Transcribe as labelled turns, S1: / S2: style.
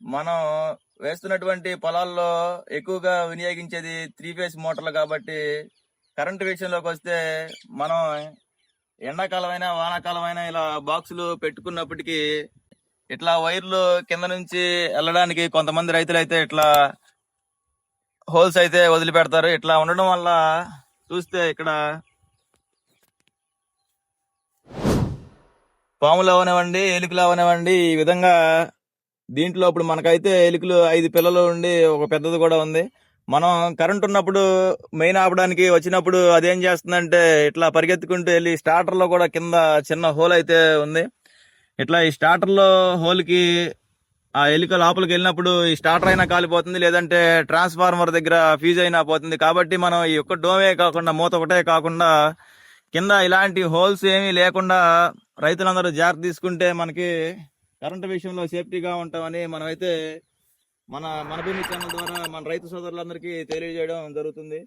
S1: మనం వేస్తున్నటువంటి పొలాల్లో ఎక్కువగా వినియోగించేది త్రీ ఫేస్ మోటార్లు కాబట్టి కరెంటు విషయంలోకి వస్తే మనం ఎండాకాలమైనా వానాకాలమైనా ఇలా బాక్సులు పెట్టుకున్నప్పటికీ ఇట్లా వైర్లు కింద నుంచి వెళ్ళడానికి కొంతమంది రైతులు అయితే ఇట్లా హోల్స్ అయితే వదిలిపెడతారు. ఇట్లా ఉండడం వల్ల చూస్తే ఇక్కడ పాములు అవనివ్వండి, ఎలుకలు అవనివ్వండి, ఈ విధంగా దీంట్లో ఇప్పుడు మనకైతే ఎలుకలు 5 పిల్లలు ఉండి ఒక పెద్దది కూడా ఉంది. మనం కరెంట్ ఉన్నప్పుడు మెయిన్ ఆపడానికి వచ్చినప్పుడు అదేం చేస్తుందంటే ఇట్లా పరిగెత్తుకుంటూ వెళ్ళి స్టార్టర్లో కూడా కింద చిన్న హోల్ అయితే ఉంది. ఇట్లా ఈ స్టార్టర్లో హోల్కి ఆ ఎలుక లోపలికి వెళ్ళినప్పుడు ఈ స్టార్టర్ అయినా కాలిపోతుంది, లేదంటే ట్రాన్స్ఫార్మర్ దగ్గర ఫ్యూజ్ అయినా పోతుంది. కాబట్టి మనం ఈ ఒక్క డోమే కాకుండా మూత ఒకటే కాకుండా కింద ఇలాంటి హోల్స్ ఏమీ లేకుండా రైతులందరూ జాగ్రత్త తీసుకుంటే మనకి కరెంటు విషయంలో సేఫ్టీగా ఉంటామని మనమైతే మన భూమి ఛానల్ ద్వారా మన రైతు సోదరులందరికీ తెలియజేయడం జరుగుతుంది.